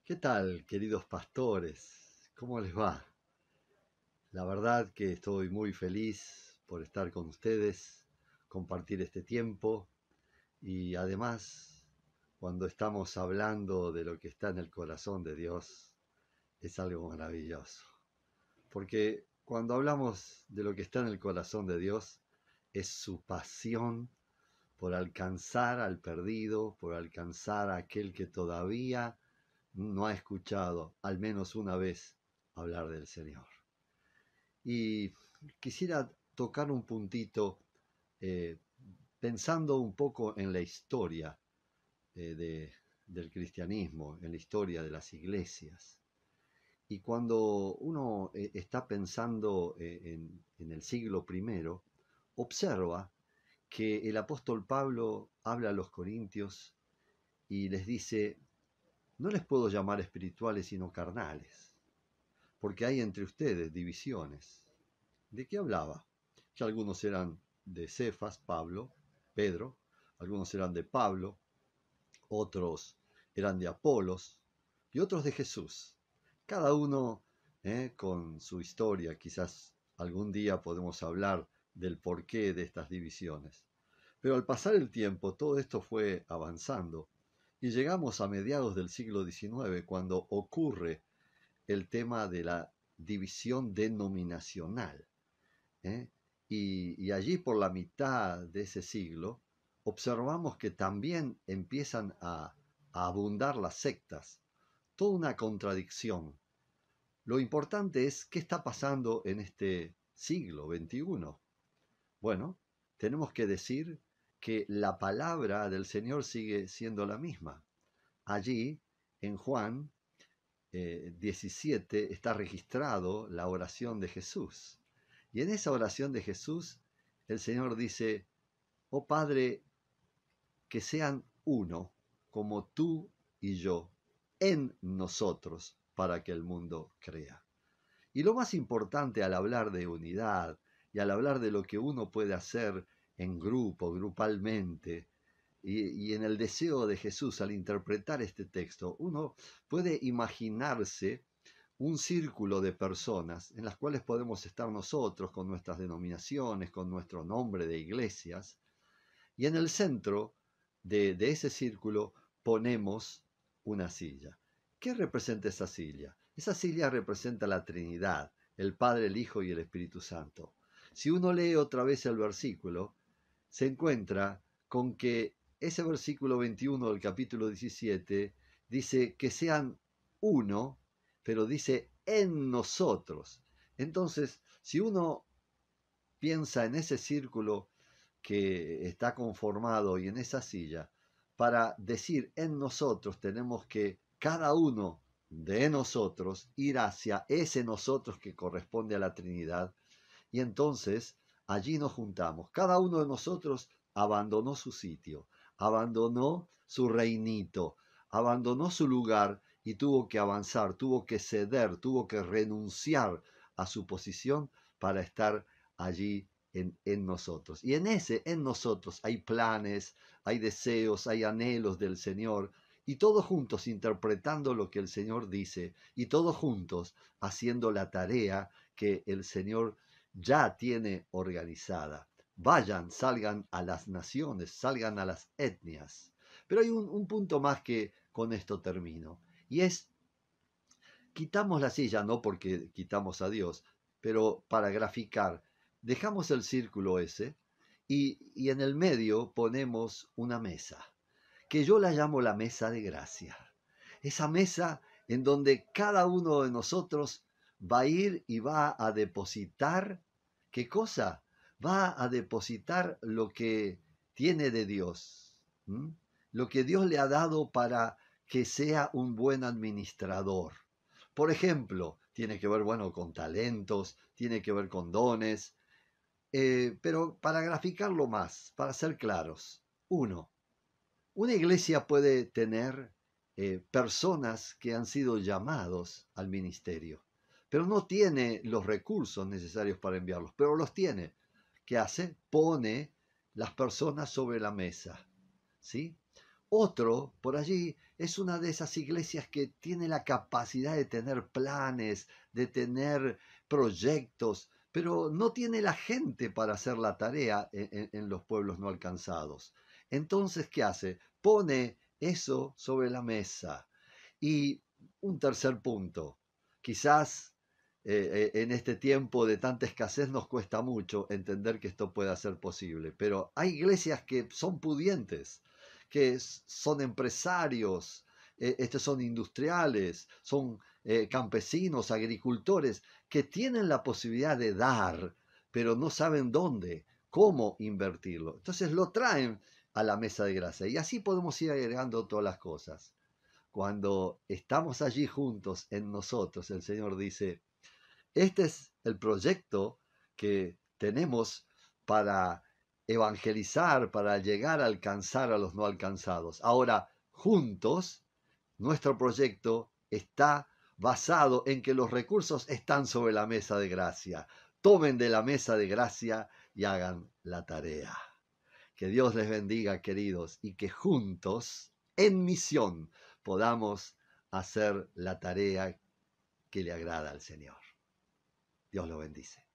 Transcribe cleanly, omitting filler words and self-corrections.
¿Qué tal, queridos pastores? ¿Cómo les va? La verdad que estoy muy feliz por estar con ustedes, compartir este tiempo y además, cuando estamos hablando de lo que está en el corazón de Dios, es algo maravilloso. Porque cuando hablamos de lo que está en el corazón de Dios, es su pasión por alcanzar al perdido, por alcanzar a aquel que todavía no ha escuchado al menos una vez hablar del Señor. Y quisiera tocar un puntito eh, pensando un poco en la historia del cristianismo, en la historia de las iglesias. Y cuando uno está pensando en el siglo primero, observa que el apóstol Pablo habla a los corintios y les dice: no les puedo llamar espirituales sino carnales, porque hay entre ustedes divisiones. ¿De qué hablaba? Que algunos eran de Cefas, Pablo, Pedro, algunos eran de Pablo, otros eran de Apolos y otros de Jesús. Cada uno con su historia. Quizás algún día podemos hablar del porqué de estas divisiones. Pero al pasar el tiempo, todo esto fue avanzando y llegamos a mediados del siglo XIX, cuando ocurre el tema de la división denominacional. ¿eh? Y allí por la mitad de ese siglo observamos que también empiezan a abundar las sectas, toda una contradicción. Lo importante es qué está pasando en este siglo XXI. Bueno, tenemos que decir que la palabra del Señor sigue siendo la misma. Allí, en Juan 17, está registrado la oración de Jesús. Y en esa oración de Jesús, el Señor dice: oh Padre, que sean uno, como tú y yo, en nosotros, para que el mundo crea. Y lo más importante al hablar de unidad y al hablar de lo que uno puede hacer en grupo, grupalmente, y en el deseo de Jesús al interpretar este texto, uno puede imaginarse un círculo de personas en las cuales podemos estar nosotros con nuestras denominaciones, con nuestro nombre de iglesias, y en el centro de ese círculo ponemos una silla. ¿Qué representa esa silla? Esa silla representa la Trinidad, el Padre, el Hijo y el Espíritu Santo. Si uno lee otra vez el versículo, se encuentra con que ese versículo 21 del capítulo 17 dice que sean uno, pero dice en nosotros. Entonces, si uno piensa en ese círculo que está conformado y en esa silla, para decir en nosotros tenemos que cada uno de nosotros ir hacia ese nosotros que corresponde a la Trinidad, y entonces allí nos juntamos. Cada uno de nosotros abandonó su sitio, abandonó su reinito, abandonó su lugar y tuvo que avanzar, tuvo que ceder, tuvo que renunciar a su posición para estar allí en nosotros. Y en nosotros hay planes, hay deseos, hay anhelos del Señor, y todos juntos interpretando lo que el Señor dice, y todos juntos haciendo la tarea que el Señor ya tiene organizada. Vayan, salgan a las naciones, salgan a las etnias. Pero hay un punto más que con esto termino, y es: quitamos la silla, no porque quitamos a Dios, pero para graficar, dejamos el círculo ese y en el medio ponemos una mesa, que yo la llamo la mesa de gracia. Esa mesa en donde cada uno de nosotros va a ir y va a depositar, ¿qué cosa? Va a depositar lo que tiene de Dios, ¿m? Lo que Dios le ha dado para que sea un buen administrador. Por ejemplo, tiene que ver, bueno, con talentos, tiene que ver con dones, pero para graficarlo más, para ser claros: uno, una iglesia puede tener personas que han sido llamados al ministerio, pero no tiene los recursos necesarios para enviarlos, pero los tiene. ¿Qué hace? Pone las personas sobre la mesa, ¿sí? Otro, por allí, es una de esas iglesias que tiene la capacidad de tener planes, de tener proyectos, pero no tiene la gente para hacer la tarea en los pueblos no alcanzados. Entonces, ¿qué hace? Pone eso sobre la mesa. Y un tercer punto, quizás en este tiempo de tanta escasez nos cuesta mucho entender que esto pueda ser posible, pero hay iglesias que son pudientes, que son empresarios, estos son industriales, son campesinos, agricultores, que tienen la posibilidad de dar, pero no saben dónde, cómo invertirlo. Entonces lo traen a la mesa de gracia y así podemos ir agregando todas las cosas. Cuando estamos allí juntos en nosotros, el Señor dice, este es el proyecto que tenemos para evangelizar, para llegar a alcanzar a los no alcanzados. Ahora, juntos, nuestro proyecto está basado en que los recursos están sobre la mesa de gracia. Tomen de la mesa de gracia y hagan la tarea. Que Dios les bendiga, queridos, y que juntos, en misión, podamos hacer la tarea que le agrada al Señor. Dios lo bendice.